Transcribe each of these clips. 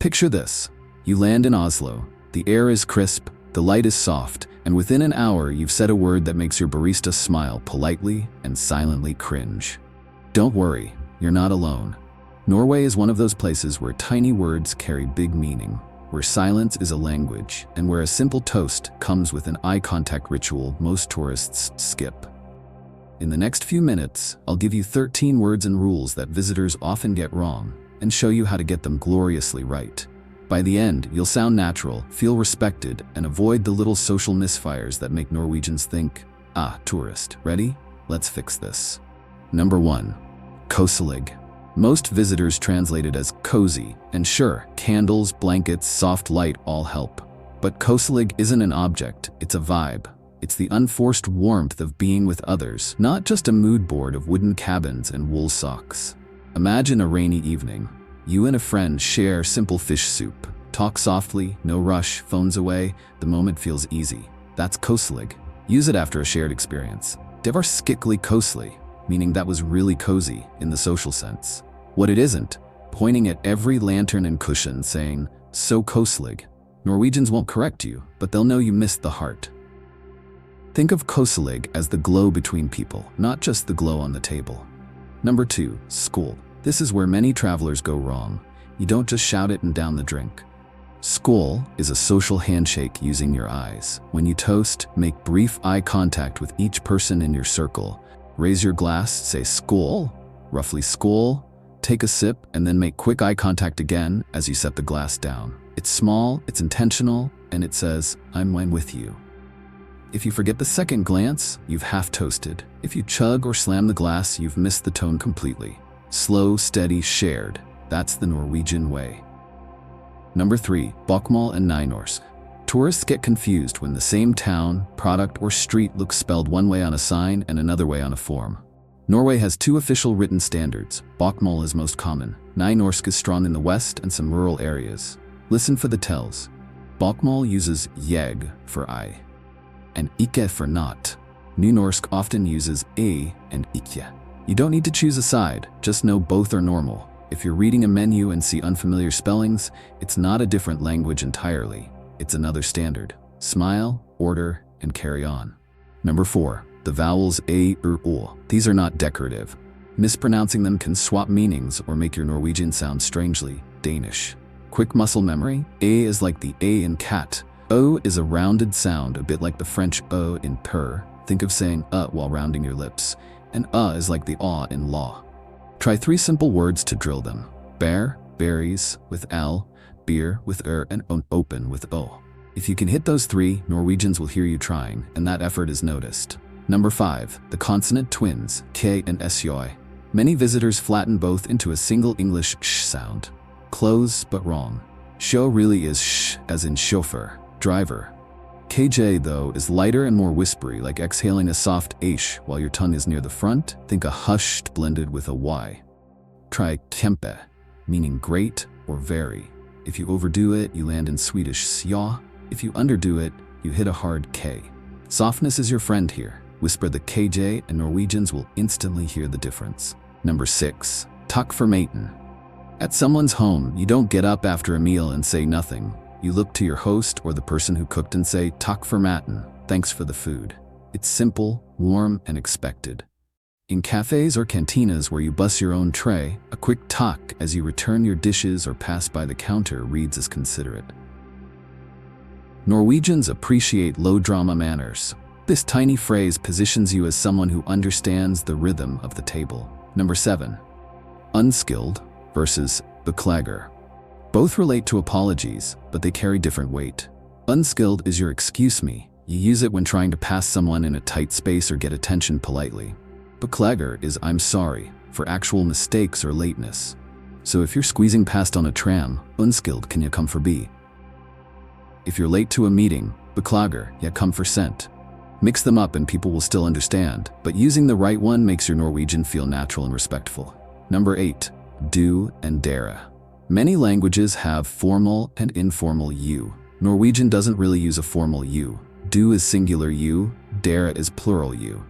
Picture this. You land in Oslo. The air is crisp, the light is soft, and within an hour you've said a word that makes your barista smile politely and silently cringe. Don't worry, you're not alone. Norway is one of those places where tiny words carry big meaning, where silence is a language, and where a simple toast comes with an eye contact ritual most tourists skip. In the next few minutes, I'll give you 13 words and rules that visitors often get wrong, and show you how to get them gloriously right. By the end, you'll sound natural, feel respected, and avoid the little social misfires that make Norwegians think, "Ah, tourist. Ready? Let's fix this." Number 1. Koselig. Most visitors translate it as cozy, and sure, candles, blankets, soft light all help. But Koselig isn't an object, it's a vibe. It's the unforced warmth of being with others, not just a mood board of wooden cabins and wool socks. Imagine a rainy evening. You and a friend share simple fish soup. Talk softly, no rush, phones away, the moment feels easy. That's Koselig. Use it after a shared experience. Det var skikkelig koselig, meaning that was really cozy in the social sense. What it isn't, pointing at every lantern and cushion saying, "So Koselig." Norwegians won't correct you, but they'll know you missed the heart. Think of Koselig as the glow between people, not just the glow on the table. Number 2, Skål. This is where many travelers go wrong. You don't just shout it and down the drink. Skål is a social handshake using your eyes. When you toast, make brief eye contact with each person in your circle. Raise your glass, say Skål, roughly Skål, take a sip, and then make quick eye contact again as you set the glass down. It's small, it's intentional, and it says, "I'm with you." If you forget the second glance, you've half toasted. If you chug or slam the glass, you've missed the tone completely. Slow, steady, shared. That's the Norwegian way. Number 3, Bokmål and Nynorsk. Tourists get confused when the same town, product, or street looks spelled one way on a sign and another way on a form. Norway has 2 official written standards. Bokmål is most common. Nynorsk is strong in the west and some rural areas. Listen for the tells. Bokmål uses jeg for I, and ikke for not. Nynorsk often uses e and ikke. You don't need to choose a side, just know both are normal. If you're reading a menu and see unfamiliar spellings, it's not a different language entirely. It's another standard. Smile, order, and carry on. Number 4, the vowels a, o. These are not decorative. Mispronouncing them can swap meanings or make your Norwegian sound strangely Danish. Quick muscle memory, a is like the a in cat. O is a rounded sound, a bit like the French o in peur. Think of saying while rounding your lips. And is like the aw in law. Try 3 simple words to drill them. Bear, berries, with l, beer, with and open, with o. If you can hit those 3, Norwegians will hear you trying, and that effort is noticed. Number 5, the consonant twins, k and sjø. Many visitors flatten both into a single English sh sound. Close, but wrong. Sjø really is sh, as in chauffeur, driver. KJ, though, is lighter and more whispery, like exhaling a soft h while your tongue is near the front. Think a hushed blended with a y. Try kjempe, meaning great or very. If you overdo it, you land in Swedish sja. If you underdo it, you hit a hard k. Softness is your friend here. Whisper the KJ and Norwegians will instantly hear the difference. Number 6, takk for maten. At someone's home, you don't get up after a meal and say nothing. You look to your host or the person who cooked and say, "Takk for maten," thanks for the food. It's simple, warm, and expected. In cafes or cantinas where you bus your own tray, a quick takk as you return your dishes or pass by the counter reads as considerate. Norwegians appreciate low-drama manners. This tiny phrase positions you as someone who understands the rhythm of the table. Number 7, unskilled versus beklager. Both relate to apologies, but they carry different weight. Unskilled is your excuse me. You use it when trying to pass someone in a tight space or get attention politely. Beklager is I'm sorry, for actual mistakes or lateness. So if you're squeezing past on a tram, unskilled can you come forbi. If you're late to a meeting, beklager, ya come for sent. Mix them up and people will still understand, but using the right one makes your Norwegian feel natural and respectful. Number 8, du and dere. Many languages have formal and informal you. Norwegian doesn't really use a formal you. Du is singular you, dere is plural you.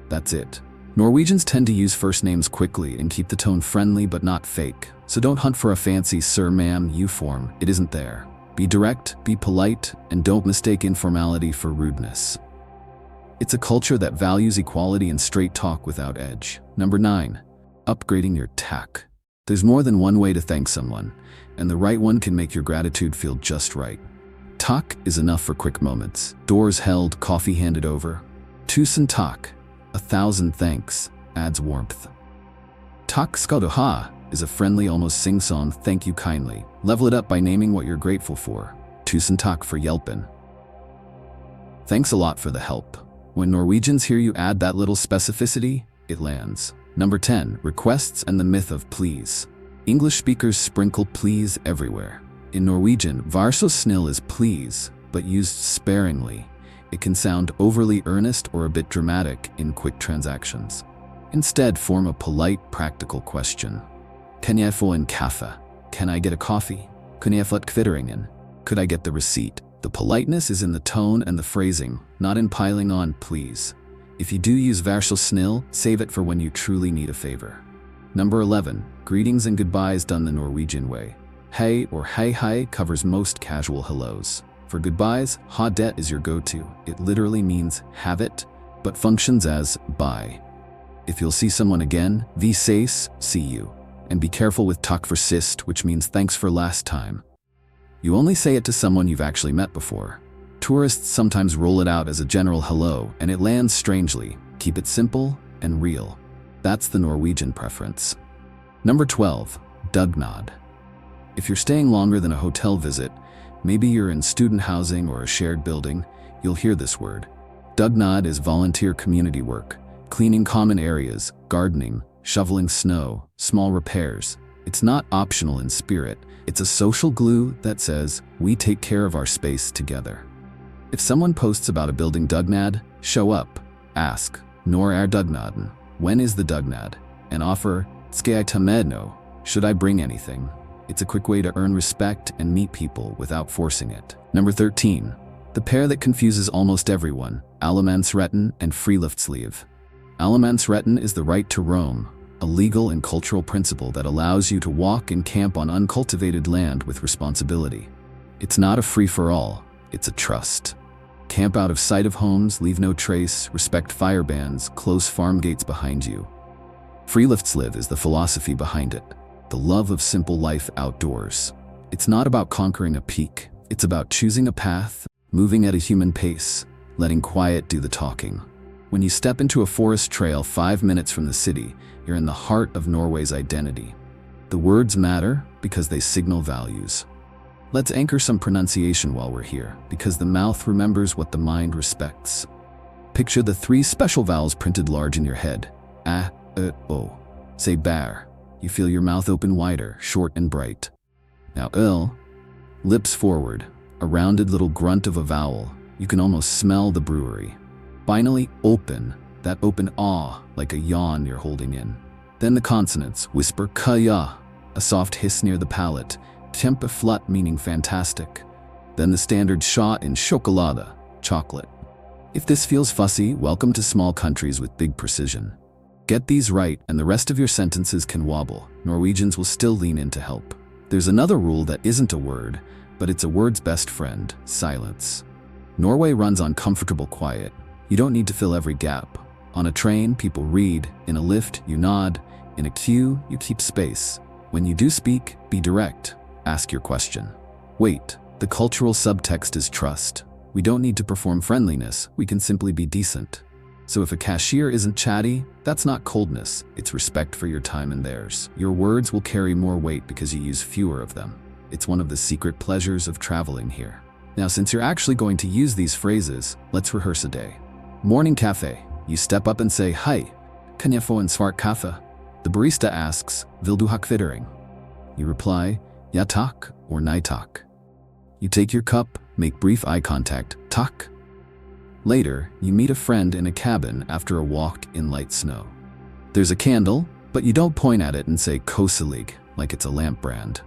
That's it. Norwegians tend to use first names quickly and keep the tone friendly but not fake, so don't hunt for a fancy sir, ma'am, you form. It isn't there. Be direct, be polite, and don't mistake informality for rudeness. It's a culture that values equality and straight talk without edge. Number 9. Upgrading your takk. There's more than one way to thank someone, and the right one can make your gratitude feel just right. Takk is enough for quick moments. Doors held, coffee handed over. Tusen takk, 1,000 thanks, adds warmth. Takk skal du ha is a friendly, almost sing-song thank you kindly. Level it up by naming what you're grateful for. Tusen takk for hjelpen. Thanks a lot for the help. When Norwegians hear you add that little specificity, it lands. Number 10. Requests and the myth of please. English speakers sprinkle please everywhere. In Norwegian, vær så snill is please, but used sparingly. It can sound overly earnest or a bit dramatic in quick transactions. Instead, form a polite, practical question. Kan jeg få en kaffe? Can I get a coffee? Kunne jeg fått kvitteringen? Could I get the receipt? The politeness is in the tone and the phrasing, not in piling on please. If you do use vær så snill, save it for when you truly need a favor. Number 11. Greetings and goodbyes done the Norwegian way. Hei or hei covers most casual hellos. For goodbyes, ha det is your go-to. It literally means have it, but functions as bye. If you'll see someone again, vi ses, see you. And be careful with takk for sist, which means thanks for last time. You only say it to someone you've actually met before. Tourists sometimes roll it out as a general hello, and it lands strangely. Keep it simple and real. That's the Norwegian preference. Number 12. Dugnad. If you're staying longer than a hotel visit, maybe you're in student housing or a shared building, you'll hear this word. Dugnad is volunteer community work, cleaning common areas, gardening, shoveling snow, small repairs. It's not optional in spirit. It's a social glue that says, we take care of our space together. If someone posts about a building dugnad, show up, ask, når dugnaden? When is the dugnad? And offer, skal jeg ta med noe? Should I bring anything? It's a quick way to earn respect and meet people without forcing it. Number 13. The pair that confuses almost everyone, allemannsretten and friluftsliv. Allemannsretten is the right to roam, a legal and cultural principle that allows you to walk and camp on uncultivated land with responsibility. It's not a free-for-all, it's a trust. Camp out of sight of homes, leave no trace, respect fire bans, close farm gates behind you. Friluftsliv is the philosophy behind it, the love of simple life outdoors. It's not about conquering a peak, it's about choosing a path, moving at a human pace, letting quiet do the talking. When you step into a forest trail 5 minutes from the city, you're in the heart of Norway's identity. The words matter because they signal values. Let's anchor some pronunciation while we're here, because the mouth remembers what the mind respects. Picture the 3 special vowels printed large in your head. A, o. Say bær. You feel your mouth open wider, short and bright. Now lips forward, a rounded little grunt of a vowel. You can almost smell the brewery. Finally, open, that open ah, like a yawn you're holding in. Then the consonants, whisper kaya, a soft hiss near the palate, kjempeflott meaning fantastic. Then the standard sja in sjokolade, chocolate. If this feels fussy, welcome to small countries with big precision. Get these right and the rest of your sentences can wobble. Norwegians will still lean in to help. There's another rule that isn't a word, but it's a word's best friend, silence. Norway runs on comfortable quiet. You don't need to fill every gap. On a train, people read. In a lift, you nod. In a queue, you keep space. When you do speak, be direct. Ask your question. Wait, the cultural subtext is trust. We don't need to perform friendliness, we can simply be decent. So if a cashier isn't chatty, that's not coldness, it's respect for your time and theirs. Your words will carry more weight because you use fewer of them. It's one of the secret pleasures of traveling here. Now, since you're actually going to use these phrases, let's rehearse a day. Morning cafe. You step up and say, Hi, kan jeg få en svart kaffe? The barista asks, Vil du ha kvittering? You reply, Ja takk or Nei takk. You take your cup, make brief eye contact, takk. Later, you meet a friend in a cabin after a walk in light snow. There's a candle, but you don't point at it and say Koselig like it's a lamp brand.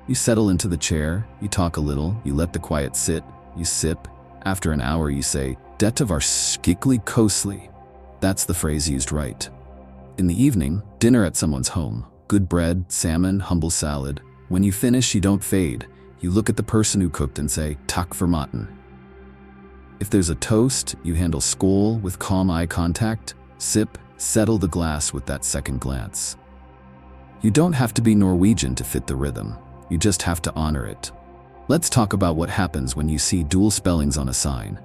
You settle into the chair, you talk a little, you let the quiet sit, you sip. After an hour you say, Dette var skikkelig koselig. That's the phrase used right. In the evening, dinner at someone's home. Good bread, salmon, humble salad. When you finish, you don't fade. You look at the person who cooked and say, Takk for maten. If there's a toast, you handle Skål with calm eye contact, sip, settle the glass with that second glance. You don't have to be Norwegian to fit the rhythm. You just have to honor it. Let's talk about what happens when you see dual spellings on a sign.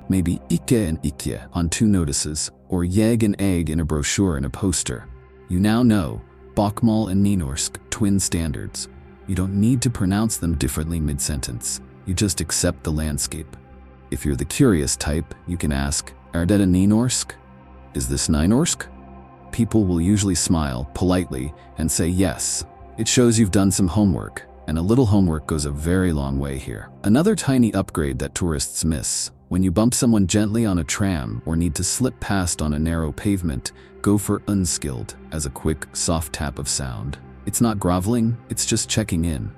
Maybe ikke and ikke on 2 notices, or jeg and egg in a brochure and a poster. You now know Bokmål and Nynorsk, twin standards. You don't need to pronounce them differently mid-sentence. You just accept the landscape. If you're the curious type, you can ask, Er dette Nynorsk? Is this Nynorsk? People will usually smile politely and say yes. It shows you've done some homework, and a little homework goes a very long way here. Another tiny upgrade that tourists miss. When you bump someone gently on a tram or need to slip past on a narrow pavement, go for Unnskyld as a quick, soft tap of sound. It's not groveling, it's just checking in.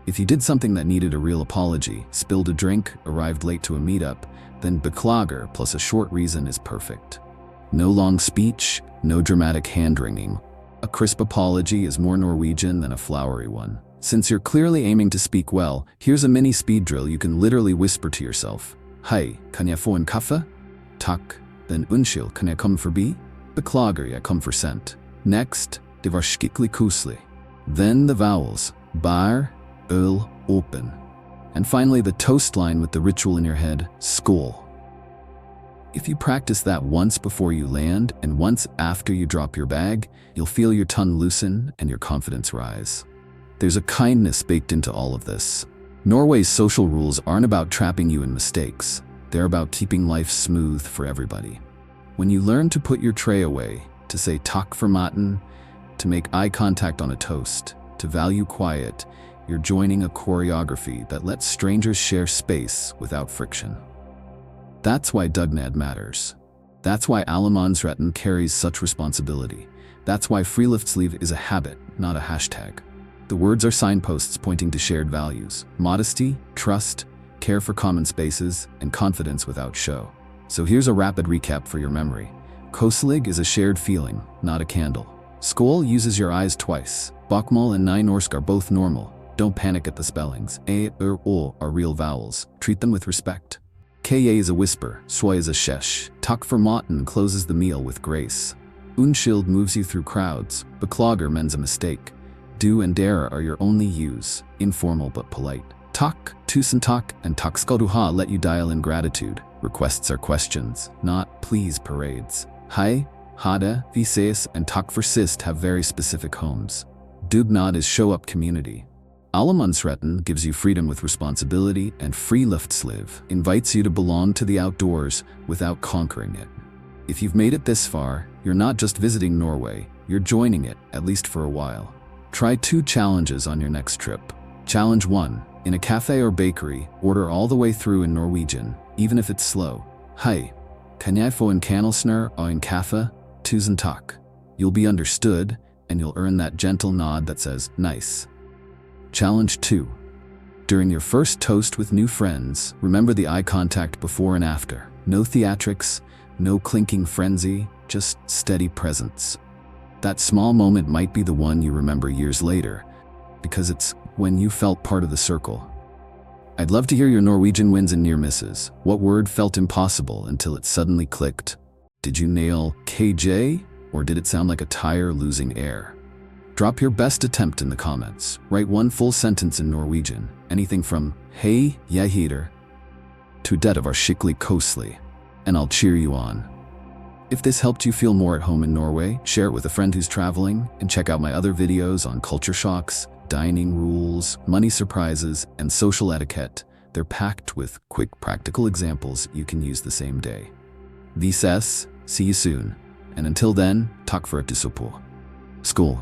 If you did something that needed a real apology, spilled a drink, arrived late to a meetup, then Beklager plus a short reason is perfect. No long speech, no dramatic hand-wringing. A crisp apology is more Norwegian than a flowery one. Since you're clearly aiming to speak well, here's a mini speed drill you can literally whisper to yourself. Hei, kan jeg få en kaffe? Takk, then Unnskyld, kan jeg komme forbi? Beklager, jeg kom for sent. Next, det var skikkelig koselig. Then the vowels, bar, øl, open. And finally the toast line with the ritual in your head, Skål. If you practice that once before you land and once after you drop your bag, you'll feel your tongue loosen and your confidence rise. There's a kindness baked into all of this. Norway's social rules aren't about trapping you in mistakes. They're about keeping life smooth for everybody. When you learn to put your tray away, to say Takk for maten, to make eye contact on a toast, to value quiet, you're joining a choreography that lets strangers share space without friction. That's why dugnad matters. That's why allemannsretten carries such responsibility. That's why friluftsliv is a habit, not a hashtag. The words are signposts pointing to shared values: modesty, trust, care for common spaces, and confidence without show. So here's a rapid recap for your memory. Koselig is a shared feeling, not a candle. Skål uses your eyes twice. Bokmål and Nynorsk are both normal. Don't panic at the spellings. A, o are real vowels. Treat them with respect. Ka is a whisper, soy is a shesh. Takk for maten closes the meal with grace. Unnskyld moves you through crowds. Beklager mends a mistake. Du and dere are your only use, informal but polite. Takk, tusen takk, and takk skal du ha let you dial in gratitude. Requests are questions, not please parades. Hei, hade, vi ses, and takk for sist have very specific homes. Dugnad is show-up community. Allemannsretten gives you freedom with responsibility, and friluftsliv invites you to belong to the outdoors without conquering it. If you've made it this far, you're not just visiting Norway, you're joining it, at least for a while. Try 2 challenges on your next trip. Challenge 1. In a cafe or bakery, order all the way through in Norwegian, even if it's slow. Hei, kan jeg få en kanelsnurr og en kaffe? Tusen takk. You'll be understood, and you'll earn that gentle nod that says, nice. Challenge 2. During your first toast with new friends, remember the eye contact before and after. No theatrics, no clinking frenzy, just steady presence. That small moment might be the one you remember years later, because it's when you felt part of the circle. I'd love to hear your Norwegian wins and near misses. What word felt impossible until it suddenly clicked? Did you nail KJ, or did it sound like a tire losing air? Drop your best attempt in the comments. Write 1 full sentence in Norwegian, anything from Hei, jeg heter, to Det var skikkelig koselig, and I'll cheer you on. If this helped you feel more at home in Norway, share it with a friend who's traveling, and check out my other videos on culture shocks, dining rules, money surprises, and social etiquette. They're packed with quick, practical examples you can use the same day. Vi ses, see you soon, and until then, takk for at du så på. Skål.